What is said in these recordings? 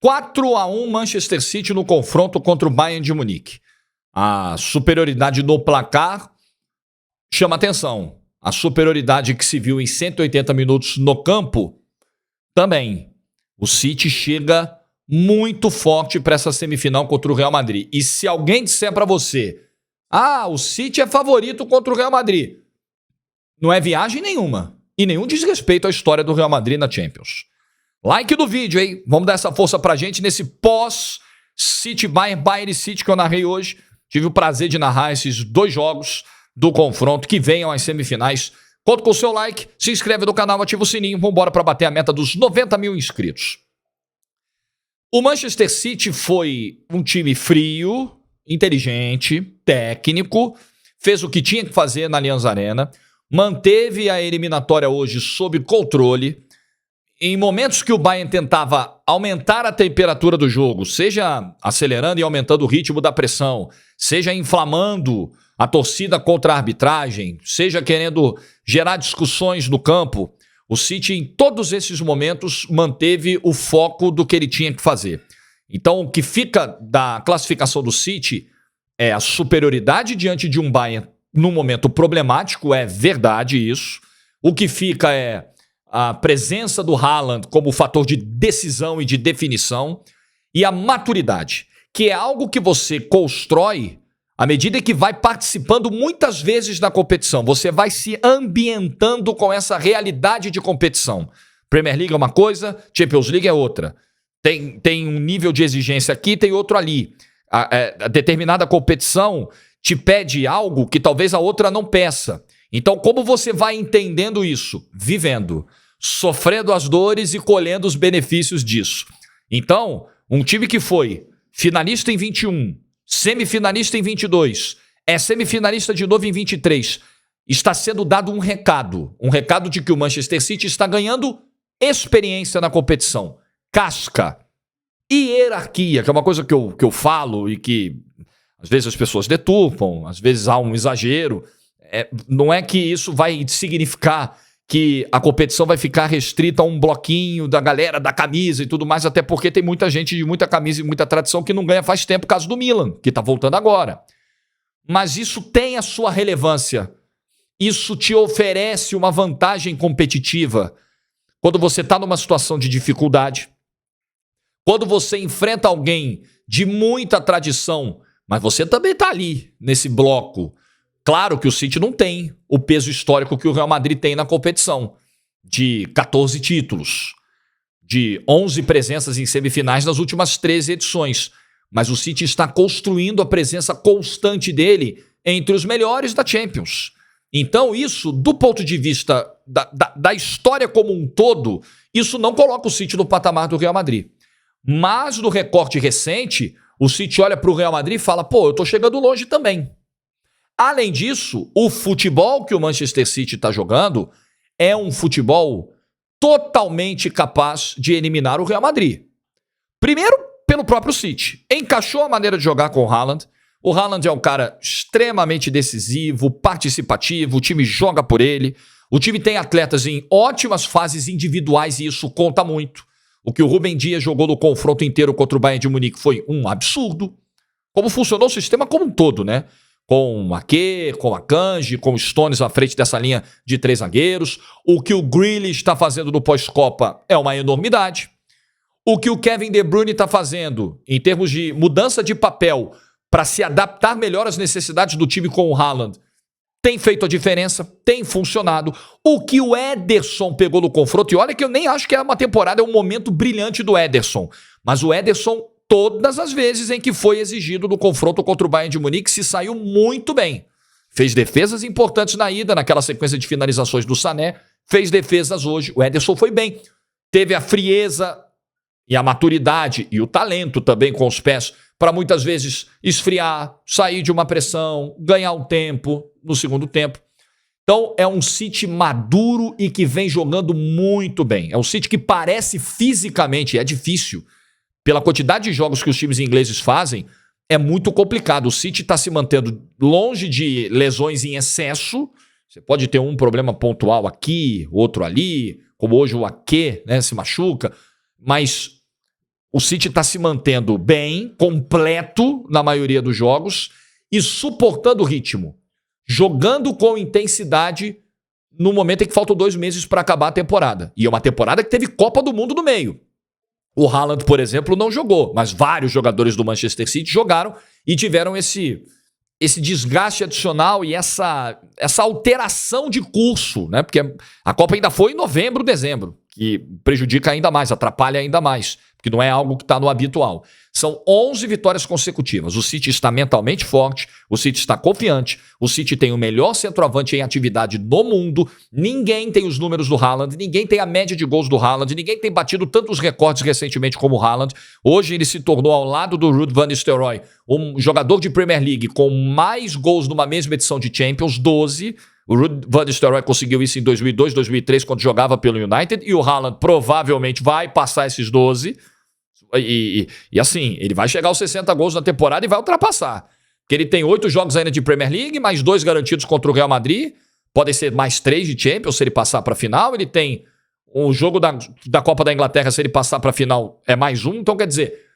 4-1 Manchester City no confronto contra o Bayern de Munique. A superioridade no placar chama atenção. A superioridade que se viu em 180 minutos no campo também. O City chega muito forte para essa semifinal contra o Real Madrid. E se alguém disser para você, o City é favorito contra o Real Madrid, não é viagem nenhuma. E nenhum desrespeito à história do Real Madrid na Champions. Like do vídeo, hein? Vamos dar essa força pra gente nesse pós-City Bayern, Bayern e City que eu narrei hoje. Tive o prazer de narrar esses 2 jogos do confronto que venham às semifinais. Conto com o seu like, se inscreve no canal, ativa o sininho. Vamos embora para bater a meta dos 90 mil inscritos. O Manchester City foi um time frio, inteligente, técnico, fez o que tinha que fazer na Allianz Arena, manteve a eliminatória hoje sob controle. Em momentos que o Bayern tentava aumentar a temperatura do jogo, seja acelerando e aumentando o ritmo da pressão, seja inflamando a torcida contra a arbitragem, seja querendo gerar discussões no campo, o City em todos esses momentos manteve o foco do que ele tinha que fazer. Então o que fica da classificação do City é a superioridade diante de um Bayern num momento problemático, é verdade isso. O que fica é a presença do Haaland como fator de decisão e de definição e a maturidade, que é algo que você constrói à medida que vai participando muitas vezes da competição. Você vai se ambientando com essa realidade de competição. Premier League é uma coisa, Champions League é outra. Tem um nível de exigência aqui, tem outro ali. A determinada competição te pede algo que talvez a outra não peça. Então, como você vai entendendo isso? Vivendo, sofrendo as dores e colhendo os benefícios disso. Então, um time que foi finalista em 21, semifinalista em 22, é semifinalista de novo em 23, está sendo dado um recado de que o Manchester City está ganhando experiência na competição, casca e hierarquia, que é uma coisa que eu falo e que às vezes as pessoas deturpam, às vezes há um exagero. Não é que isso vai significar que a competição vai ficar restrita a um bloquinho da galera da camisa e tudo mais, até porque tem muita gente de muita camisa e muita tradição que não ganha faz tempo, caso do Milan, que está voltando agora. Mas isso tem a sua relevância. Isso te oferece uma vantagem competitiva quando você está numa situação de dificuldade, quando você enfrenta alguém de muita tradição, mas você também está ali, nesse bloco. Claro que o City não tem o peso histórico que o Real Madrid tem na competição, de 14 títulos, de 11 presenças em semifinais nas últimas 13 edições. Mas o City está construindo a presença constante dele entre os melhores da Champions. Então isso, do ponto de vista da história como um todo, isso não coloca o City no patamar do Real Madrid. Mas no recorte recente, o City olha para o Real Madrid e fala, eu tô chegando longe também. Além disso, o futebol que o Manchester City está jogando é um futebol totalmente capaz de eliminar o Real Madrid. Primeiro, pelo próprio City. Encaixou a maneira de jogar com o Haaland. O Haaland é um cara extremamente decisivo, participativo, o time joga por ele. O time tem atletas em ótimas fases individuais e isso conta muito. O que o Rúben Dias jogou no confronto inteiro contra o Bayern de Munique foi um absurdo. Como funcionou o sistema como um todo, né? Com o Ake, com a Akanji, com o Stones à frente dessa linha de 3 zagueiros. O que o Grealish está fazendo no pós-Copa é uma enormidade. O que o Kevin De Bruyne está fazendo em termos de mudança de papel para se adaptar melhor às necessidades do time com o Haaland tem feito a diferença, tem funcionado. O que o Ederson pegou no confronto, e olha que eu nem acho que é uma temporada, é um momento brilhante do Ederson, mas o Ederson, todas as vezes em que foi exigido no confronto contra o Bayern de Munique, se saiu muito bem. Fez defesas importantes na ida, naquela sequência de finalizações do Sané, fez defesas hoje, o Ederson foi bem. Teve a frieza e a maturidade e o talento também com os pés para muitas vezes esfriar, sair de uma pressão, ganhar um tempo no segundo tempo. Então é um City maduro e que vem jogando muito bem. É um City que parece fisicamente, é difícil, pela quantidade de jogos que os times ingleses fazem, é muito complicado. O City está se mantendo longe de lesões em excesso. Você pode ter um problema pontual aqui, outro ali, como hoje o Ake, né, se machuca, mas O City está se mantendo bem, completo na maioria dos jogos e suportando o ritmo, jogando com intensidade no momento em que faltam 2 meses para acabar a temporada. E é uma temporada que teve Copa do Mundo no meio. O Haaland, por exemplo, não jogou, mas vários jogadores do Manchester City jogaram e tiveram esse desgaste adicional e essa alteração de curso, né? Porque a Copa ainda foi em novembro, dezembro, que prejudica ainda mais, atrapalha ainda mais, porque não é algo que está no habitual. São 11 vitórias consecutivas. O City está mentalmente forte, o City está confiante, o City tem o melhor centroavante em atividade no mundo, ninguém tem os números do Haaland, ninguém tem a média de gols do Haaland, ninguém tem batido tantos recordes recentemente como o Haaland. Hoje ele se tornou, ao lado do Ruud van Nistelrooy, um jogador de Premier League com mais gols numa mesma edição de Champions, 12. O Ruud van Nistelrooy conseguiu isso em 2002, 2003, quando jogava pelo United, e o Haaland provavelmente vai passar esses 12. E assim, ele vai chegar aos 60 gols na temporada e vai ultrapassar. Porque ele tem 8 jogos ainda de Premier League, mais 2 garantidos contra o Real Madrid. Podem ser mais 3 de Champions se ele passar para a final. Ele tem o jogo da Copa da Inglaterra, se ele passar para a final, é mais 1. Então, quer dizer,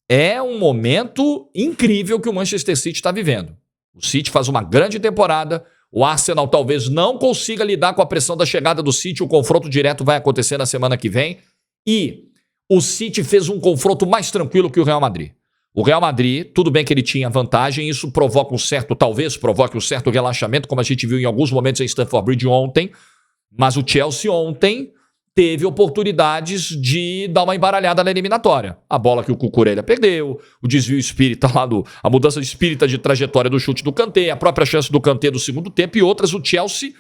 é um momento incrível que o Manchester City está vivendo. O City faz uma grande temporada. O Arsenal talvez não consiga lidar com a pressão da chegada do City. O confronto direto vai acontecer na semana que vem. E o City fez um confronto mais tranquilo que o Real Madrid. O Real Madrid, tudo bem que ele tinha vantagem, isso talvez provoque um certo relaxamento, como a gente viu em alguns momentos em Stamford Bridge ontem, mas o Chelsea ontem teve oportunidades de dar uma embaralhada na eliminatória. A bola que o Cucurella perdeu, o desvio espírita lá, a mudança de espírita de trajetória do chute do Kanté, a própria chance do Kanté do segundo tempo e outras. O Chelsea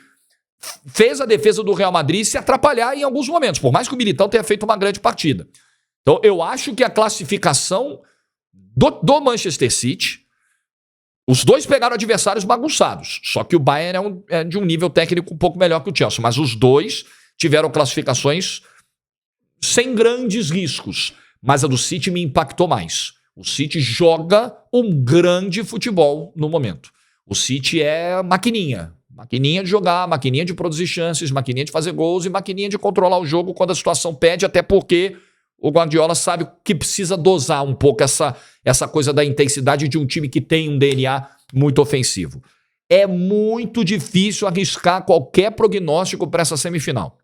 fez a defesa do Real Madrid se atrapalhar em alguns momentos, por mais que o Militão tenha feito uma grande partida. Então, eu acho que a classificação do Manchester City, os dois pegaram adversários bagunçados, só que o Bayern é de um nível técnico um pouco melhor que o Chelsea, mas os dois tiveram classificações sem grandes riscos, mas a do City me impactou mais. O City joga um grande futebol no momento. O City é maquininha de jogar, maquininha de produzir chances, maquininha de fazer gols e maquininha de controlar o jogo quando a situação pede, até porque o Guardiola sabe que precisa dosar um pouco essa coisa da intensidade de um time que tem um DNA muito ofensivo. É muito difícil arriscar qualquer prognóstico para essa semifinal.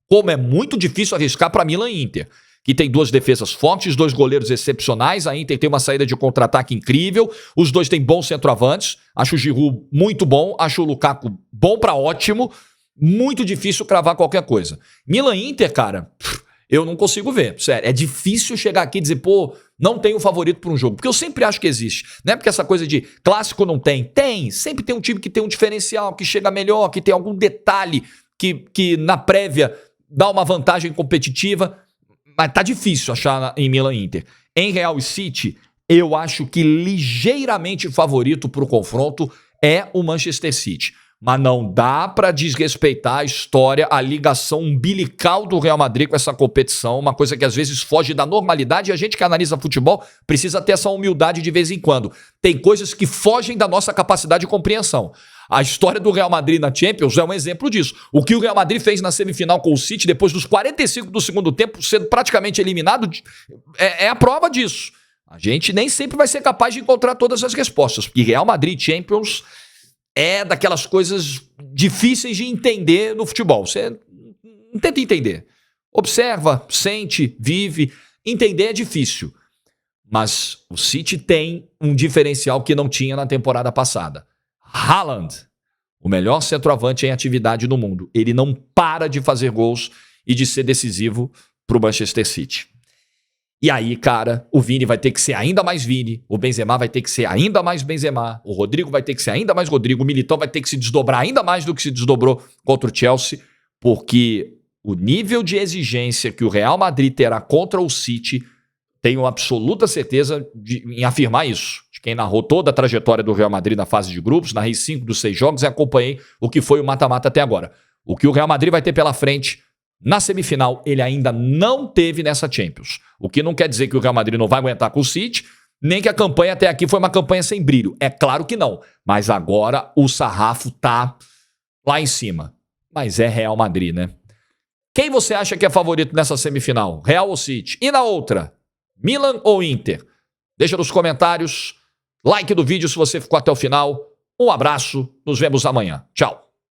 Como é muito difícil arriscar para Milan e Inter, que tem 2 defesas fortes, 2 goleiros excepcionais. A Inter tem uma saída de contra-ataque incrível. Os dois têm bons centroavantes. Acho o Giroud muito bom. Acho o Lukaku bom para ótimo. Muito difícil cravar qualquer coisa. Milan e Inter, cara, eu não consigo ver. Sério, é difícil chegar aqui e dizer, não tem o favorito para um jogo. Porque eu sempre acho que existe. Não é porque essa coisa de clássico não tem. Tem. Sempre tem um time que tem um diferencial, que chega melhor, que tem algum detalhe que na prévia dá uma vantagem competitiva. Mas tá difícil achar em Milan e Inter. Em Real e City, eu acho que ligeiramente favorito para o confronto é o Manchester City. Mas não dá para desrespeitar a história, a ligação umbilical do Real Madrid com essa competição, uma coisa que às vezes foge da normalidade e a gente que analisa futebol precisa ter essa humildade de vez em quando. Tem coisas que fogem da nossa capacidade de compreensão. A história do Real Madrid na Champions é um exemplo disso. O que o Real Madrid fez na semifinal com o City, depois dos 45 do segundo tempo, sendo praticamente eliminado, é a prova disso. A gente nem sempre vai ser capaz de encontrar todas as respostas, porque Real Madrid Champions é daquelas coisas difíceis de entender no futebol. Você não tenta entender. Observa, sente, vive. Entender é difícil. Mas o City tem um diferencial que não tinha na temporada passada. Haaland, o melhor centroavante em atividade no mundo. Ele não para de fazer gols e de ser decisivo para o Manchester City. E aí, cara, o Vini vai ter que ser ainda mais Vini, o Benzema vai ter que ser ainda mais Benzema, o Rodrigo vai ter que ser ainda mais Rodrigo, o Militão vai ter que se desdobrar ainda mais do que se desdobrou contra o Chelsea, porque o nível de exigência que o Real Madrid terá contra o City, tenho absoluta certeza em afirmar isso. De quem narrou toda a trajetória do Real Madrid na fase de grupos, narrei 5 dos 6 jogos e acompanhei o que foi o mata-mata até agora. O que o Real Madrid vai ter pela frente na semifinal, ele ainda não teve nessa Champions. O que não quer dizer que o Real Madrid não vai aguentar com o City, nem que a campanha até aqui foi uma campanha sem brilho. É claro que não. Mas agora o sarrafo tá lá em cima. Mas é Real Madrid, né? Quem você acha que é favorito nessa semifinal? Real ou City? E na outra? Milan ou Inter? Deixa nos comentários. Like do vídeo se você ficou até o final. Um abraço. Nos vemos amanhã. Tchau.